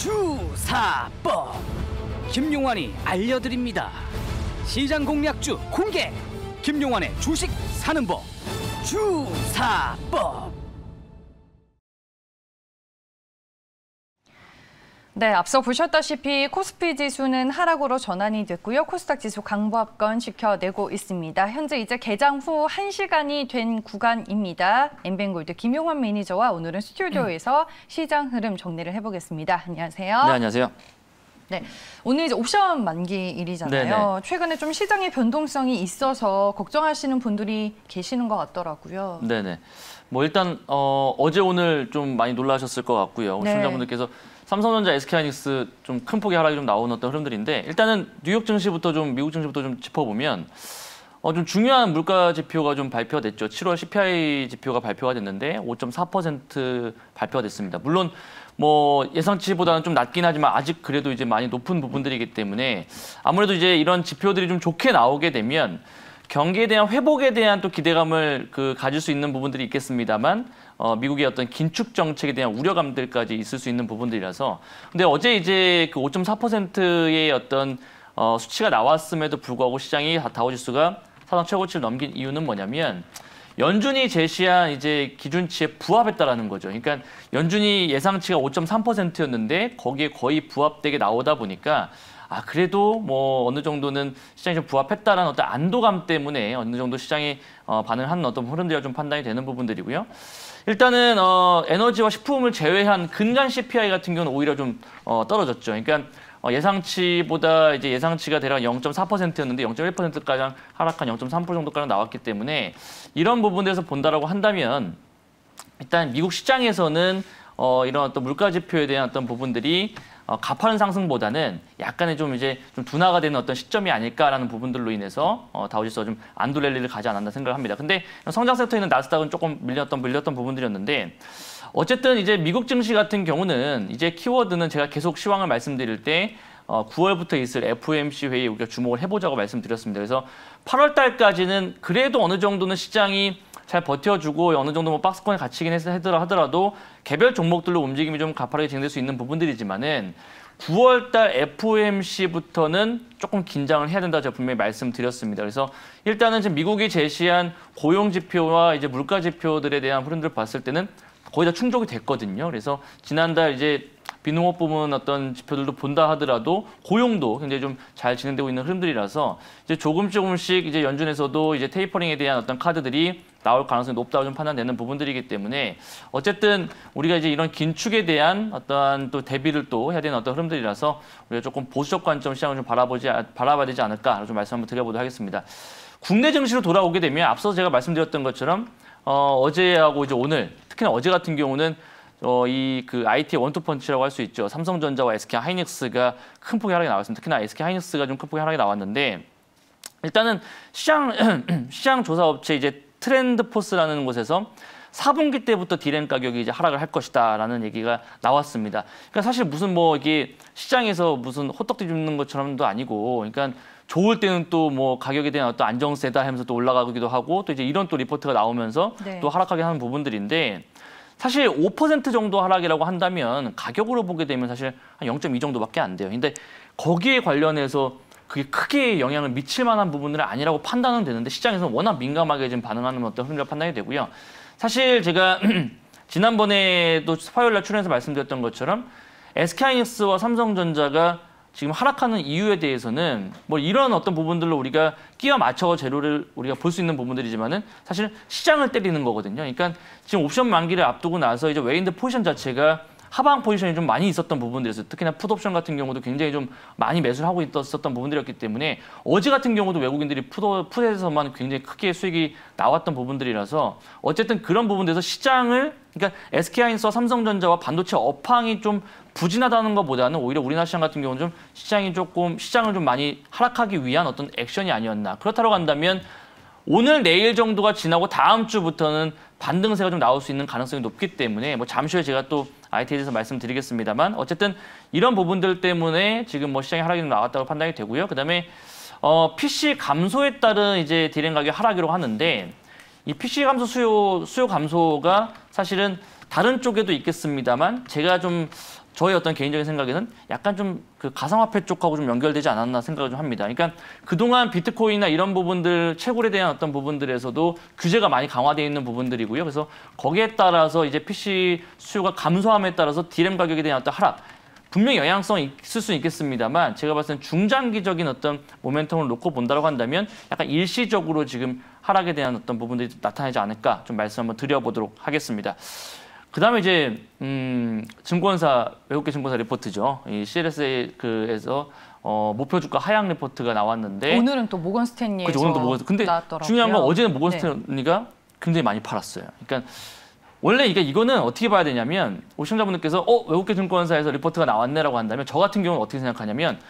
주사법 김용환이 알려드립니다. 시장 공략주 공개. 김용환의 주식 사는 법 주사법. 네, 앞서 보셨다시피 코스피 지수는 하락으로 전환이 됐고요. 코스닥 지수 강보합권 지켜내고 있습니다. 현재 이제 개장 후 1시간이 된 구간입니다. 엠벤골드 김용환 매니저와 오늘은 스튜디오에서 시장 흐름 정리를 해보겠습니다. 안녕하세요. 네, 안녕하세요. 네, 오늘 이제 옵션 만기일이잖아요. 네네. 최근에 좀 시장의 변동성이 있어서 걱정하시는 분들이 계시는 것 같더라고요. 네네. 뭐 일단 어제 오늘 좀 많이 놀라셨을 것 같고요. 네. 시청자분들께서 삼성전자, SK하이닉스 좀 큰 폭의 하락이 좀 나오는 어떤 흐름들인데 일단은 뉴욕 증시부터 좀 미국 증시부터 좀 짚어보면 좀 중요한 물가 지표가 좀 발표가 됐죠. 7월 CPI 지표가 발표가 됐는데 5.4% 발표가 됐습니다. 물론 뭐 예상치보다는 좀 낮긴 하지만 아직 그래도 이제 많이 높은 부분들이기 때문에 아무래도 이제 이런 지표들이 좀 좋게 나오게 되면 경기에 대한 회복에 대한 또 기대감을 가질 수 있는 부분들이 있겠습니다만 미국의 어떤 긴축 정책에 대한 우려감들까지 있을 수 있는 부분들이라서 근데 어제 이제 그 5.4%의 어떤 수치가 나왔음에도 불구하고 시장이 다우지수가 사상 최고치를 넘긴 이유는 뭐냐면 연준이 제시한 이제 기준치에 부합했다라는 거죠. 그러니까 연준이 예상치가 5.3%였는데 거기에 거의 부합되게 나오다 보니까 그래도 뭐 어느 정도는 시장이 좀 부합했다라는 어떤 안도감 때문에 어느 정도 시장이 반응하는 어떤 흐름들이 좀 판단이 되는 부분들이고요. 일단은 에너지와 식품을 제외한 근간 CPI 같은 경우는 오히려 좀 떨어졌죠. 그러니까 예상치보다 이제 예상치가 대략 0.4%였는데 0.1%가량 하락한 0.3% 정도까지 나왔기 때문에 이런 부분에서 본다라고 한다면 일단 미국 시장에서는 이런 어떤 물가 지표에 대한 어떤 부분들이 가파른 상승보다는 약간의 좀 이제 좀 둔화가 되는 어떤 시점이 아닐까라는 부분들로 인해서 다우지수가 좀 안도 랠리를 가지 않았나 생각을 합니다. 근데 성장 섹터에 있는 나스닥은 조금 밀렸던 부분들이었는데 어쨌든 이제 미국 증시 같은 경우는 이제 키워드는 제가 계속 시황을 말씀드릴 때 9월부터 있을 FOMC 회의에 우리가 주목을 해보자고 말씀드렸습니다. 그래서 8월 달까지는 그래도 어느 정도는 시장이 잘 버텨주고 어느 정도 뭐 박스권에 갇히긴 하더라도 개별 종목들로 움직임이 좀 가파르게 진행될 수 있는 부분들이지만은 9월 달 FOMC부터는 조금 긴장을 해야 된다 제가 분명히 말씀드렸습니다. 그래서 일단은 지금 미국이 제시한 고용 지표와 이제 물가 지표들에 대한 흐름들을 봤을 때는 거의 다 충족이 됐거든요. 그래서 지난달 이제 비농업 부문 어떤 지표들도 본다 하더라도 고용도 굉장히 좀 잘 진행되고 있는 흐름들이라서 이제 조금씩 이제 연준에서도 이제 테이퍼링에 대한 어떤 카드들이 나올 가능성이 높다고 좀 판단되는 부분들이기 때문에 어쨌든 우리가 이제 이런 긴축에 대한 어떠한 또 대비를 또 해야 되는 어떤 흐름들이라서 우리가 조금 보수적 관점 시장을 좀 바라봐야 되지 않을까 좀 말씀 한번 드려보도록 하겠습니다. 국내 증시로 돌아오게 되면 앞서 제가 말씀드렸던 것처럼 어제하고 이제 오늘 특히나 어제 같은 경우는 이 IT 원투펀치라고 할 수 있죠. 삼성전자와 SK하이닉스가 큰 폭의 하락이 나왔습니다. 특히나 SK하이닉스가 좀 큰 폭의 하락이 나왔는데 일단은 시장 조사 업체 이제 트렌드포스라는 곳에서 4분기 때부터 디램 가격이 이제 하락을 할 것이다라는 얘기가 나왔습니다. 그러니까 사실 무슨 뭐 이게 시장에서 무슨 호떡 뒤집는 것처럼도 아니고, 그러니까 좋을 때는 또 뭐 가격에 대한 어떤 안정세다 하면서 또 올라가기도 하고 또 이제 이런 또 리포트가 나오면서 네. 또 하락하게 하는 부분들인데. 사실 5% 정도 하락이라고 한다면 가격으로 보게 되면 사실 한 0.2 정도밖에 안 돼요. 근데 거기에 관련해서 그게 크게 영향을 미칠 만한 부분은 아니라고 판단은 되는데 시장에서는 워낙 민감하게 지금 반응하는 어떤 흐름이라 판단이 되고요. 사실 제가 지난번에도 화요일 날 출연해서 말씀드렸던 것처럼 SK하이닉스와 삼성전자가 지금 하락하는 이유에 대해서는 뭐 이런 어떤 부분들로 우리가 끼워 맞춰 재료를 우리가 볼 수 있는 부분들이지만은 사실 시장을 때리는 거거든요. 그러니까 지금 옵션 만기를 앞두고 나서 이제 외인들 포지션 자체가 하방 포지션이 좀 많이 있었던 부분들이었어요. 특히나 풋옵션 같은 경우도 굉장히 좀 많이 매수를 하고 있었던 부분들이었기 때문에 어제 같은 경우도 외국인들이 풋에서만 굉장히 크게 수익이 나왔던 부분들이라서 어쨌든 그런 부분들에서 시장을 그러니까 SK하이닉스와 삼성전자와 반도체 업황이 좀 부진하다는 것보다는 오히려 우리나라 시장 같은 경우는 좀 시장을 좀 많이 하락하기 위한 어떤 액션이 아니었나. 그렇다고 한다면 오늘 내일 정도가 지나고 다음 주부터는 반등세가 좀 나올 수 있는 가능성이 높기 때문에 뭐 잠시 후에 제가 또 IT에 대해서 말씀드리겠습니다만 어쨌든 이런 부분들 때문에 지금 뭐 시장이 하락이 좀 나왔다고 판단이 되고요. 그다음에 PC 감소에 따른 이제 디램 가격 하락이라고 하는데 이 PC 감소 수요 감소가 사실은 다른 쪽에도 있겠습니다만 제가 좀 저의 어떤 개인적인 생각에는 약간 좀 그 가상화폐 쪽하고 좀 연결되지 않았나 생각을 좀 합니다. 그러니까 그동안 비트코인이나 이런 부분들, 채굴에 대한 어떤 부분들에서도 규제가 많이 강화되어 있는 부분들이고요. 그래서 거기에 따라서 이제 PC 수요가 감소함에 따라서 디램 가격에 대한 어떤 하락, 분명히 영향성이 있을 수는 있겠습니다만 제가 봤을 땐 중장기적인 어떤 모멘텀을 놓고 본다고 한다면 약간 일시적으로 지금 하락에 대한 어떤 부분들이 나타나지 않을까 좀 말씀 한번 드려보도록 하겠습니다. 그다음에 이제 증권사 외국계 증권사 리포트죠. 이 CLS에서 목표 주가 하향 리포트가 나왔는데 오늘은 또 모건 스탠리에서 그렇죠. 오늘도 모건 근데 나왔더라고요. 중요한 건 어제는 모건 네. 스탠리가 굉장히 많이 팔았어요. 그러니까 원래 이거는 어떻게 봐야 되냐면 시청자분들께서 외국계 증권사에서 리포트가 나왔네라고 한다면 저 같은 경우는 어떻게 생각하냐면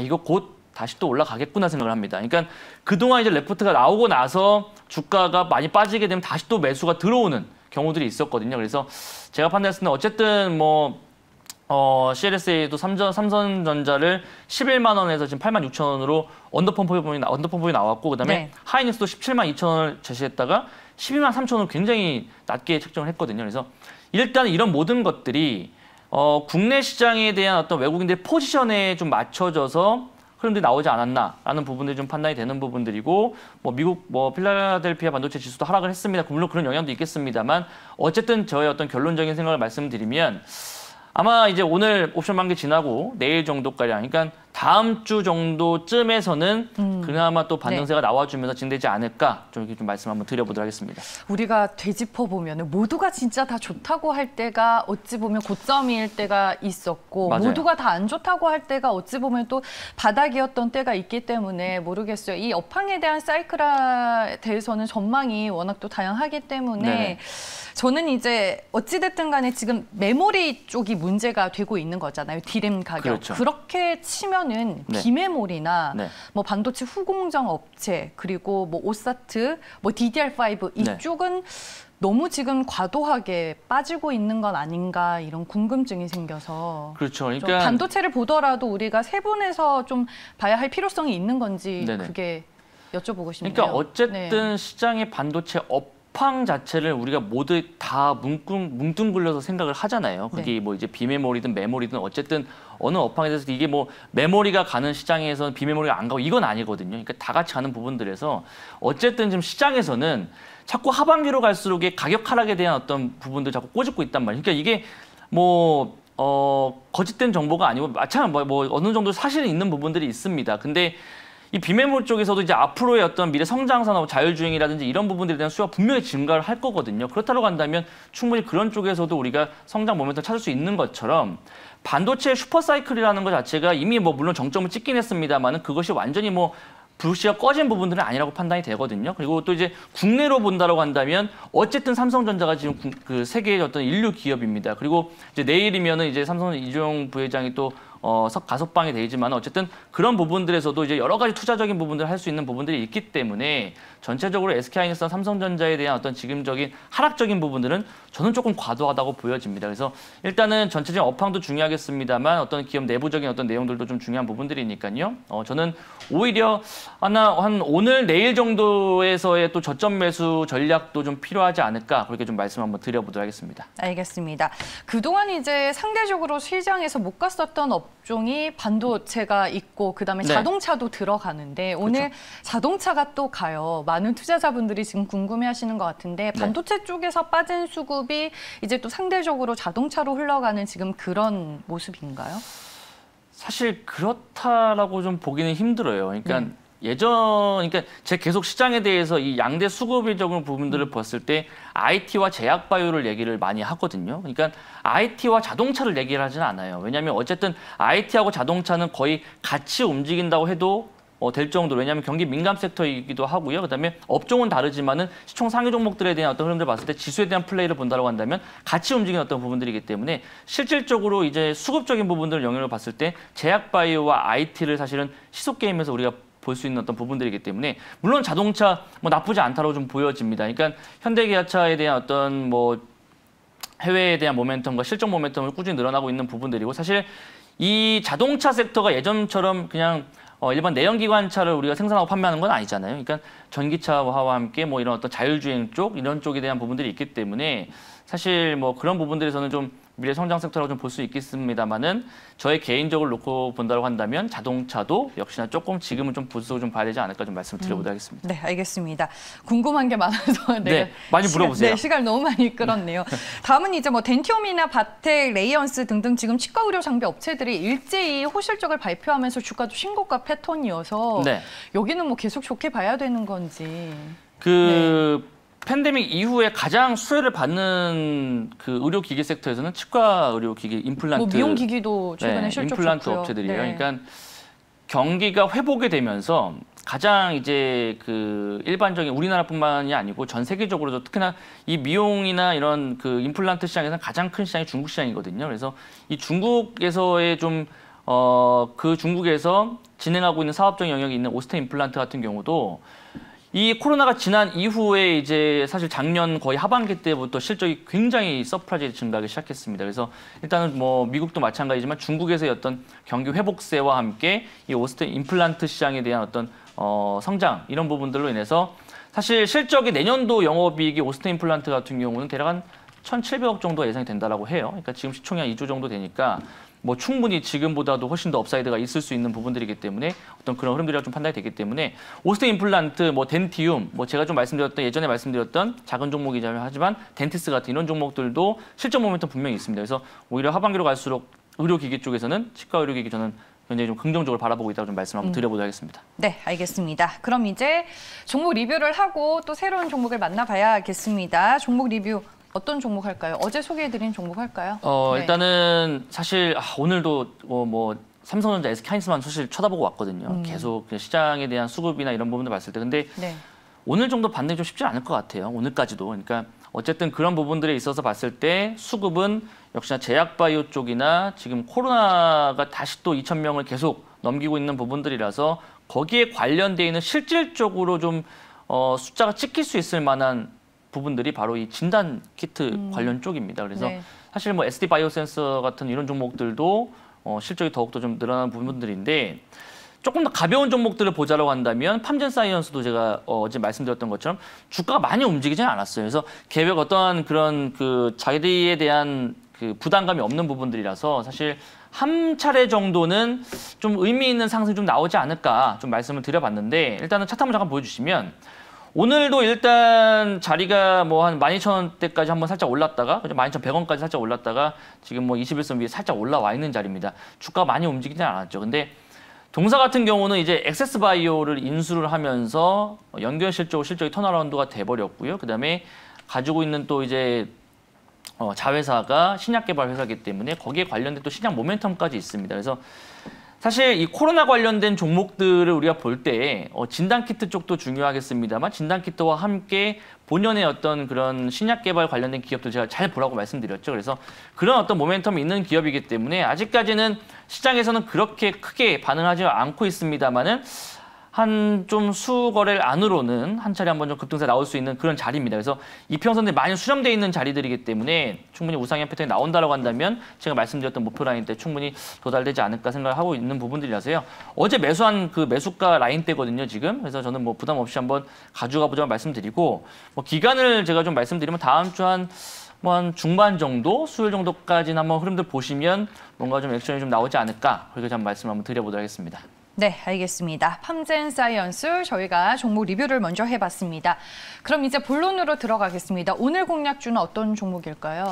이거 곧 다시 또 올라가겠구나 생각을 합니다. 그러니까 그동안 이제 리포트가 나오고 나서 주가가 많이 빠지게 되면 다시 또 매수가 들어오는 경우들이 있었거든요. 그래서 제가 판단했을 때 어쨌든 CLSA도 삼성전자를 11만 원에서 지금 8만 6천 원으로 언더펌프이 나왔고 그다음에 네. 하이닉스도 17만 2천 원을 제시했다가 12만 3천 원을 굉장히 낮게 책정을 했거든요. 그래서 일단 이런 모든 것들이 국내 시장에 대한 어떤 외국인들의 포지션에 좀 맞춰져서 흐름들이 나오지 않았나라는 부분들이 좀 판단이 되는 부분들이고 미국 필라델피아 반도체 지수도 하락을 했습니다. 물론 그런 영향도 있겠습니다만 어쨌든 저의 어떤 결론적인 생각을 말씀드리면 아마 이제 오늘 옵션 만기 지나고 내일 정도가량, 그러니까 다음 주 정도쯤에서는 그나마 또 반등세가 나와주면서 진행되지 않을까 좀 이렇게 좀 말씀 한번 드려보도록 하겠습니다. 우리가 되짚어 보면 모두가 진짜 다 좋다고 할 때가 어찌 보면 고점일 때가 있었고 맞아요. 모두가 다 안 좋다고 할 때가 어찌 보면 또 바닥이었던 때가 있기 때문에 모르겠어요. 이 업황에 대한 사이클에 대해서는 전망이 워낙 또 다양하기 때문에 네네. 저는 이제 어찌됐든 간에 지금 메모리 쪽이 문제가 되고 있는 거잖아요. 디램 가격. 그렇죠. 그렇게 치면은 네. 비메모리나 네. 반도체 후공정 업체 그리고 오사트, DDR5 네. 이쪽은 너무 지금 과도하게 빠지고 있는 건 아닌가 이런 궁금증이 생겨서 그렇죠. 좀 그러니까 반도체를 보더라도 우리가 세분해서 좀 봐야 할 필요성이 있는 건지 네네. 그게 여쭤보고 싶네요. 그러니까 어쨌든 네. 시장의 반도체 업황 자체를 우리가 모두 다 뭉뚱그려서 생각을 하잖아요. 그게 네. 이제 비메모리든 메모리든 어쨌든 어느 업황에 대해서 이게 메모리가 가는 시장에서는 비메모리가 안 가고 이건 아니거든요. 그러니까 다 같이 가는 부분들에서 어쨌든 지금 시장에서는 자꾸 하반기로 갈수록 가격 하락에 대한 어떤 부분들 자꾸 꼬집고 있단 말이에요. 그러니까 이게 거짓된 정보가 아니고 마찬가지 어느 정도 사실이 있는 부분들이 있습니다. 근데 이 비메모리 쪽에서도 이제 앞으로의 어떤 미래 성장 산업, 자율주행이라든지 이런 부분들에 대한 수요가 분명히 증가를 할 거거든요. 그렇다고 한다면 충분히 그런 쪽에서도 우리가 성장 모멘텀을 찾을 수 있는 것처럼 반도체 슈퍼사이클이라는 것 자체가 이미 물론 정점을 찍긴 했습니다만은 그것이 완전히 불씨가 꺼진 부분들은 아니라고 판단이 되거든요. 그리고 또 이제 국내로 본다라고 한다면 어쨌든 삼성전자가 지금 그 세계의 어떤 인류 기업입니다. 그리고 이제 내일이면은 이제 삼성 이재용 부회장이 또 가석방이 되지만 어쨌든 그런 부분들에서도 이제 여러 가지 투자적인 부분들을 할 수 있는 부분들이 있기 때문에 전체적으로 SK하이닉스나 삼성전자에 대한 어떤 지금적인 하락적인 부분들은 저는 조금 과도하다고 보여집니다. 그래서 일단은 전체적인 업황도 중요하겠습니다만 어떤 기업 내부적인 어떤 내용들도 좀 중요한 부분들이니까요. 저는 오히려 한 오늘 내일 정도에서의 또 저점 매수 전략도 좀 필요하지 않을까 그렇게 좀 말씀 한번 드려보도록 하겠습니다. 알겠습니다. 그동안 이제 상대적으로 시장에서 못 갔었던 업종이 반도체가 있고 그다음에 네. 자동차도 들어가는데 오늘 자동차가 또 가요. 많은 투자자분들이 지금 궁금해하시는 것 같은데 반도체 쪽에서 빠진 수급이 이제 또 상대적으로 자동차로 흘러가는 지금 그런 모습인가요? 사실 그렇다라고 좀 보기는 힘들어요. 그러니까 그러니까 제가 계속 시장에 대해서 이 양대 수급적인 부분들을 봤을 때 IT와 제약바이오를 얘기를 많이 하거든요. 그러니까 IT와 자동차를 얘기를 하지는 않아요. 왜냐하면 어쨌든 IT하고 자동차는 거의 같이 움직인다고 해도 될 정도로 왜냐하면 경기 민감 섹터이기도 하고요. 그다음에 업종은 다르지만은 시총 상위 종목들에 대한 어떤 흐름들 봤을 때 지수에 대한 플레이를 본다고 한다면 같이 움직이는 어떤 부분들이기 때문에 실질적으로 이제 수급적인 부분들을 영역을 봤을 때 제약바이오와 IT를 사실은 시속 게임에서 우리가 볼 수 있는 어떤 부분들이기 때문에 물론 자동차 나쁘지 않다고 좀 보여집니다. 그러니까 현대기아차에 대한 어떤 해외에 대한 모멘텀과 실적 모멘텀을 꾸준히 늘어나고 있는 부분들이고 사실 이 자동차 섹터가 예전처럼 그냥 일반 내연기관차를 우리가 생산하고 판매하는 건 아니잖아요. 그러니까 전기차와 함께 이런 어떤 자율주행 쪽 이런 쪽에 대한 부분들이 있기 때문에 사실 그런 부분들에서는 좀 미래 성장 섹터라고 좀 볼 수 있겠습니다만은 저의 개인적으로 놓고 본다고 한다면 자동차도 역시나 조금 지금은 좀 보수적으로 좀 봐야 되지 않을까 좀 말씀을 드려보도록 하겠습니다. 네, 알겠습니다. 궁금한 게 많아서 네, 많이 물어보세요. 시간 너무 많이 끌었네요. 다음은 이제 뭐 덴티움이나 바텍, 레이언스 등등 지금 치과 의료 장비 업체들이 일제히 호실적을 발표하면서 주가도 신고가 패턴이어서 네. 여기는 뭐 계속 좋게 봐야 되는 건지. 팬데믹 이후에 가장 수혜를 받는 그 의료기기 섹터에서는 치과 의료기기 임플란트, 뭐 미용기기도 최근에 실적 임플란트 좋고요. 업체들이에요. 네. 그러니까 경기가 회복이 되면서 가장 이제 그 일반적인 우리나라뿐만이 아니고 전 세계적으로도 특히나 이 미용이나 이런 그 임플란트 시장에서는 가장 큰 시장이 중국 시장이거든요. 그래서 이 중국에서의 좀 그 중국에서 진행하고 있는 사업적 영역이 있는 오스테 임플란트 같은 경우도 이 코로나가 지난 이후에 이제 사실 작년 거의 하반기 때부터 실적이 굉장히 서프라이즈 증가하기 시작했습니다. 그래서 일단은 뭐 미국도 마찬가지지만 중국에서의 어떤 경기 회복세와 함께 이 오스테 임플란트 시장에 대한 어떤 성장 이런 부분들로 인해서 사실 실적이 내년도 영업이익이 오스테 임플란트 같은 경우는 대략 한 1,700억 정도 예상이 된다라고 해요. 그러니까 지금 시총이 한 2조 정도 되니까 뭐 충분히 지금보다도 훨씬 더 업사이드가 있을 수 있는 부분들이기 때문에 어떤 그런 흐름들이라 좀 판단이 되기 때문에 오스테 임플란트, 뭐 덴티움, 뭐 제가 좀 말씀드렸던 예전에 말씀드렸던 작은 종목이긴 하지만 덴티스 같은 이런 종목들도 실적 모멘텀 분명히 있습니다. 그래서 오히려 하반기로 갈수록 의료기기 쪽에서는 치과 의료기기 저는 굉장히 좀 긍정적으로 바라보고 있다고 좀 말씀 한번 드려보도록 하겠습니다. 네, 알겠습니다. 그럼 이제 종목 리뷰를 하고 또 새로운 종목을 만나봐야겠습니다. 종목 리뷰 어떤 종목 할까요? 어제 소개해드린 종목 할까요? 네. 일단은 사실 오늘도 뭐 삼성전자, SK하이닉스만 사실 쳐다보고 왔거든요. 계속 시장에 대한 수급이나 이런 부분들 봤을 때. 근데 네. 오늘 정도 반등이 좀 쉽지 않을 것 같아요. 오늘까지도. 그러니까 어쨌든 그런 부분들에 있어서 봤을 때 수급은 역시나 제약바이오 쪽이나 지금 코로나가 다시 또 2,000명을 계속 넘기고 있는 부분들이라서 거기에 관련돼 있는 실질적으로 좀 숫자가 찍힐 수 있을 만한 부분들이 바로 이 진단 키트 관련 쪽입니다. 그래서 네. 사실 뭐 SD 바이오센서 같은 이런 종목들도 실적이 더욱더 좀 늘어나는 부분들인데 조금 더 가벼운 종목들을 보자라고 한다면 팜젠 사이언스도 제가 어제 말씀드렸던 것처럼 주가가 많이 움직이지는 않았어요. 그래서 계획 어떠한 그런 그 자기에 대한 그 부담감이 없는 부분들이라서 사실 한 차례 정도는 좀 의미 있는 상승이 좀 나오지 않을까 좀 말씀을 드려봤는데 일단은 차트 한번 잠깐 보여주시면 오늘도 일단 자리가 뭐 한 12,000원대까지 한번 살짝 올랐다가 12,100원까지 살짝 올랐다가 지금 뭐 21선 위에 살짝 올라와 있는 자리입니다. 주가가 많이 움직이지는 않았죠. 근데 동사 같은 경우는 이제 엑세스바이오를 인수를 하면서 연결 실적이 턴어라운드가 돼버렸고요. 그다음에 가지고 있는 또 이제 자회사가 신약 개발 회사이기 때문에 거기에 관련된 또 시장 모멘텀까지 있습니다. 그래서 사실 이 코로나 관련된 종목들을 우리가 볼 때 진단키트 쪽도 중요하겠습니다만 진단키트와 함께 본연의 어떤 그런 신약 개발 관련된 기업들 제가 잘 보라고 말씀드렸죠. 그래서 그런 어떤 모멘텀이 있는 기업이기 때문에 아직까지는 시장에서는 그렇게 크게 반응하지 않고 있습니다만은 한 좀 수거래일 안으로는 한 차례 한번 좀 급등세 나올 수 있는 그런 자리입니다. 그래서 이평선들이 많이 수렴되어 있는 자리들이기 때문에 충분히 우상향 패턴이 나온다고 한다면 제가 말씀드렸던 목표 라인 때 충분히 도달되지 않을까 생각을 하고 있는 부분들이라서요. 어제 매수한 그 매수가 라인 때거든요, 지금. 그래서 저는 뭐 부담 없이 한번 가져가 보자고 말씀드리고 뭐 기간을 제가 좀 말씀드리면 다음 주 한 중반 정도, 수요일 정도까지는 한번 흐름들 보시면 뭔가 좀 액션이 좀 나오지 않을까 그렇게 좀 말씀 한번 드려보도록 하겠습니다. 네, 알겠습니다. 팜젠 사이언스 저희가 종목 리뷰를 먼저 해봤습니다. 그럼 이제 본론으로 들어가겠습니다. 오늘 공략주는 어떤 종목일까요?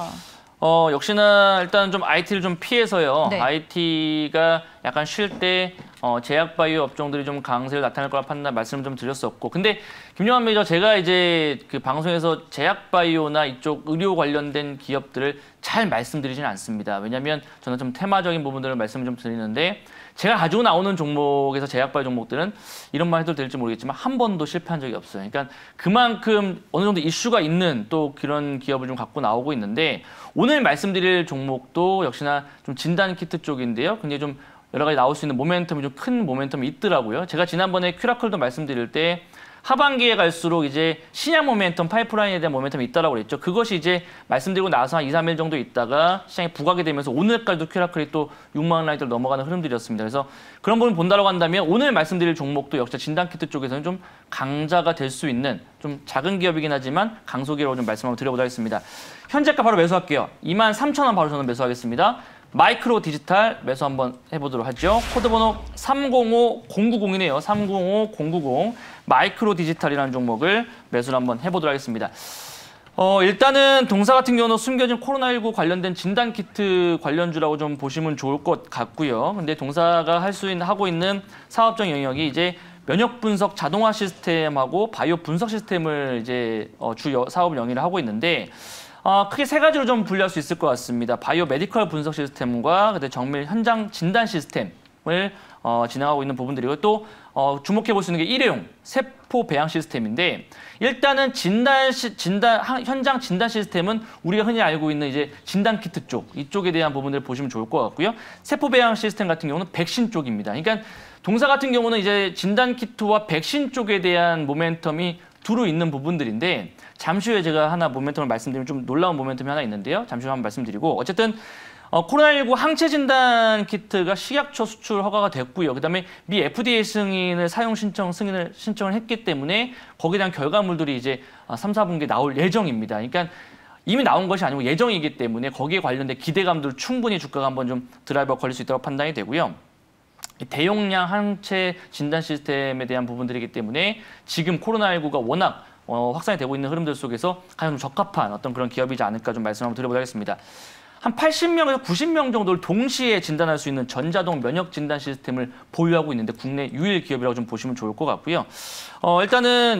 역시나 일단 좀 IT를 좀 피해서요. 네. IT가 약간 쉴 때 제약바이오 업종들이 좀 강세를 나타낼 거라 판단 말씀을 좀 드렸었고, 근데 김용환 매니저 제가 이제 그 방송에서 제약바이오나 이쪽 의료 관련된 기업들을 잘 말씀드리지는 않습니다. 왜냐하면 저는 좀 테마적인 부분들을 말씀을 좀 드리는데 제가 가지고 나오는 종목에서 제약바이오 종목들은 이런 말 해도 될지 모르겠지만 한 번도 실패한 적이 없어요. 그러니까 그만큼 어느 정도 이슈가 있는 또 그런 기업을 좀 갖고 나오고 있는데 오늘 말씀드릴 종목도 역시나 좀 진단 키트 쪽인데요. 굉장히 좀 여러 가지 나올 수 있는 모멘텀이 좀 큰 모멘텀이 있더라고요. 제가 지난번에 큐라클도 말씀드릴 때 하반기에 갈수록 이제 신약 모멘텀, 파이프라인에 대한 모멘텀이 있다라고 그랬죠. 그것이 이제 말씀드리고 나서 한 2, 3일 정도 있다가 시장이 부각이 되면서 오늘까지도 퀴라클이 또 6만 원 라인대로 넘어가는 흐름들이었습니다. 그래서 그런 부분 본다라고 한다면 오늘 말씀드릴 종목도 역시 진단키트 쪽에서는 좀 강자가 될 수 있는 좀 작은 기업이긴 하지만 강소기업으로 좀 말씀 한번 드려보도록 하겠습니다. 현재가 바로 매수할게요. 23,000원 바로 저는 매수하겠습니다. 마이크로 디지털 매수 한번 해보도록 하죠. 코드번호 305090이네요. 305090 마이크로 디지털이라는 종목을 매수를 한번 해보도록 하겠습니다. 일단은 동사 같은 경우는 숨겨진 코로나19 관련된 진단키트 관련주라고 좀 보시면 좋을 것 같고요. 근데 동사가 하고 있는 사업적 영역이 이제 면역 분석 자동화 시스템하고 바이오 분석 시스템을 이제 주 사업을 영위를 하고 있는데 크게 세 가지로 좀 분류할 수 있을 것 같습니다. 바이오 메디컬 분석 시스템과 그다음에 정밀 현장 진단 시스템을 진행하고 있는 부분들이고 또 주목해 볼 수 있는 게 일회용 세포 배양 시스템인데 일단은 현장 진단 시스템은 우리가 흔히 알고 있는 이제 진단 키트 쪽 이쪽에 대한 부분들을 보시면 좋을 것 같고요. 세포 배양 시스템 같은 경우는 백신 쪽입니다. 그러니까 동사 같은 경우는 이제 진단 키트와 백신 쪽에 대한 모멘텀이 두루 있는 부분들인데 잠시 후에 제가 하나 모멘텀을 말씀드리면 좀 놀라운 모멘텀이 하나 있는데요. 잠시 후에 한번 말씀드리고 어쨌든 코로나19 항체 진단 키트가 식약처 수출 허가가 됐고요. 그다음에 미 FDA 승인을 신청을 했기 때문에 거기에 대한 결과물들이 이제 3, 4분기에 나올 예정입니다. 그러니까 이미 나온 것이 아니고 예정이기 때문에 거기에 관련된 기대감들 충분히 주가가 한번 좀 드라이버가 걸릴 수 있다고 판단이 되고요. 대용량 항체 진단 시스템에 대한 부분들이기 때문에 지금 코로나19가 워낙 확산이 되고 있는 흐름들 속에서 가장 좀 적합한 어떤 그런 기업이지 않을까 좀 말씀 한번 드려보도록 하겠습니다. 한 80명에서 90명 정도를 동시에 진단할 수 있는 전자동 면역 진단 시스템을 보유하고 있는데 국내 유일 기업이라고 좀 보시면 좋을 것 같고요. 일단은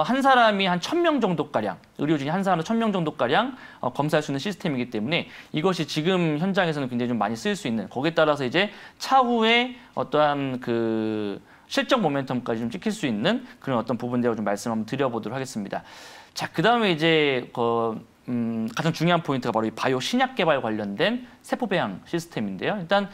한 사람이 한 1,000명 정도가량, 의료진이 한 사람은 1,000명 정도가량 검사할 수 있는 시스템이기 때문에 이것이 지금 현장에서는 굉장히 좀 많이 쓰일 수 있는 거기에 따라서 이제 차후에 어떠한 그 실적 모멘텀까지 좀 찍힐 수 있는 그런 어떤 부분들을 좀 말씀 한번 드려보도록 하겠습니다. 자, 그다음에 이제 가장 중요한 포인트가 바로 이 바이오 신약 개발 관련된 세포 배양 시스템인데요. 일단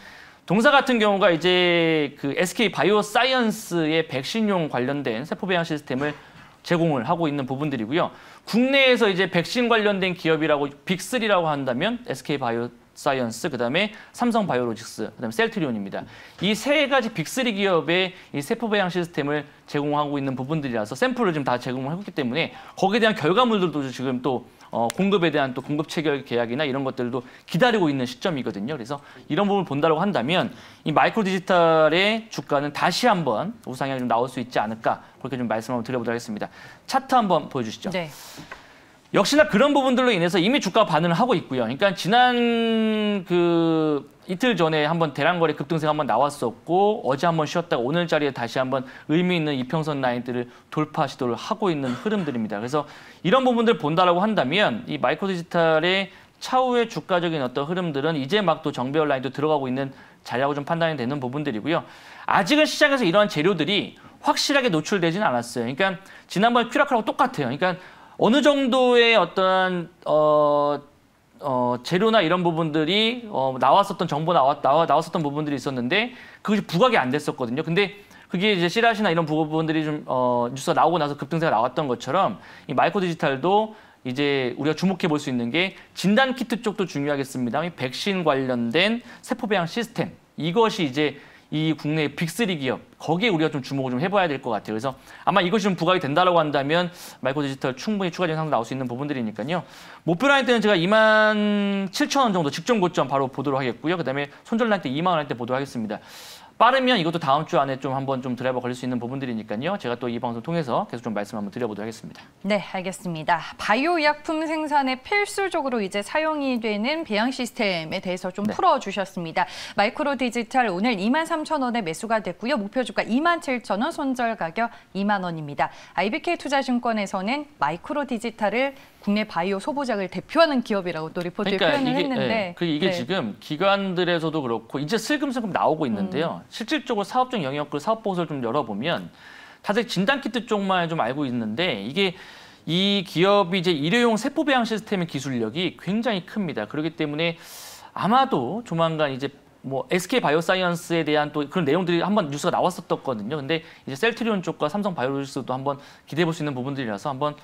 동사 같은 경우가 이제 그 SK 바이오사이언스의 백신용 관련된 세포 배양 시스템을 제공을 하고 있는 부분들이고요. 국내에서 이제 백신 관련된 기업이라고 빅3라고 한다면 SK 바이오사이언스, 그다음에 삼성 바이오로직스, 그다음에 셀트리온입니다. 이 세 가지 빅3 기업의 이 세포 배양 시스템을 제공하고 있는 부분들이라서 샘플을 지금 다 제공을 했기 때문에 거기에 대한 결과물들도 지금 또 공급에 대한 또 공급 체결 계약이나 이런 것들도 기다리고 있는 시점이거든요. 그래서 이런 부분을 본다고 한다면 이 마이크로 디지털의 주가는 다시 한번 우상향이 좀 나올 수 있지 않을까 그렇게 좀 말씀 한번 드려보도록 하겠습니다. 차트 한번 보여주시죠. 네. 역시나 그런 부분들로 인해서 이미 주가 반응을 하고 있고요. 그러니까 지난 이틀 전에 한번 대량거래 급등세가 한번 나왔었고 어제 한번 쉬었다가 오늘 자리에 다시 한번 의미 있는 이평선 라인들을 돌파 시도를 하고 있는 흐름들입니다. 그래서 이런 부분들 본다라고 한다면 이 마이크로 디지털의 차후의 주가적인 어떤 흐름들은 이제 막 또 정배열 라인도 들어가고 있는 자리라고 좀 판단이 되는 부분들이고요. 아직은 시장에서 이러한 재료들이 확실하게 노출되지는 않았어요. 그러니까 지난번 퀴라클하고 똑같아요. 그러니까 어느 정도의 어떤 재료나 이런 부분들이 나왔었던 정보 나왔었던 부분들이 있었는데 그것이 부각이 안 됐었거든요. 근데 그게 이제 씨앗이나 이런 부분들이 좀 뉴스가 나오고 나서 급등세가 나왔던 것처럼 이 마이크로 디지털도 이제 우리가 주목해 볼 수 있는 게 진단 키트 쪽도 중요하겠습니다. 이 백신 관련된 세포 배양 시스템 이것이 이제 이 국내 빅3 기업 거기에 우리가 좀 주목을 좀 해봐야 될 것 같아요. 그래서 아마 이것이 좀 부각이 된다라고 한다면 마이크로 디지털 충분히 추가적인 상승 나올 수 있는 부분들이니까요. 목표 라인 때는 제가 27,000원 정도 직전 고점 바로 보도록 하겠고요. 그다음에 손절 라인 때 2만 원 할 때 보도록 하겠습니다. 빠르면 이것도 다음 주 안에 좀 한번 좀 드라이버 걸릴 수 있는 부분들이니까요. 제가 또 이 방송 통해서 계속 좀 말씀 한번 드려보도록 하겠습니다. 네, 알겠습니다. 바이오 의약품 생산에 필수적으로 이제 사용이 되는 배양 시스템에 대해서 좀 풀어주셨습니다. 마이크로 디지털 오늘 23,000원에 매수가 됐고요. 목표 주가 27,000원, 손절 가격 2만 원입니다. IBK 투자증권에서는 마이크로 디지털을 국내 바이오 소보장을 대표하는 기업이라고 또 리포트에 표현을 했는데 이게 지금 기관들에서도 그렇고 이제 슬금슬금 나오고 있는데요. 실질적으로 사업적 영역을 사업 보고서를 좀 열어보면 다들 진단키트 쪽만 좀 알고 있는데 이게 이 기업이 이제 일회용 세포 배양 시스템의 기술력이 굉장히 큽니다. 그렇기 때문에 아마도 조만간 이제 뭐 SK 바이오사이언스에 대한 또 그런 내용들이 한번 뉴스가 나왔었거든요. 근데 이제 셀트리온 쪽과 삼성 바이오로직스도 한번 기대해 볼 수 있는 부분들이라서 한번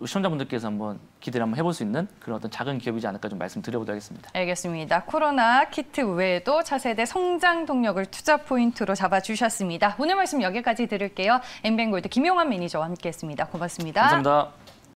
시청자분들께서 한번 기대를 한번 해볼 수 있는 그런 어떤 작은 기업이지 않을까 좀 말씀드려보도록 하겠습니다. 알겠습니다. 코로나 키트 외에도 차세대 성장 동력을 투자 포인트로 잡아주셨습니다. 오늘 말씀 여기까지 들을게요. 엠뱅골드 김용환 매니저와 함께했습니다. 고맙습니다. 감사합니다.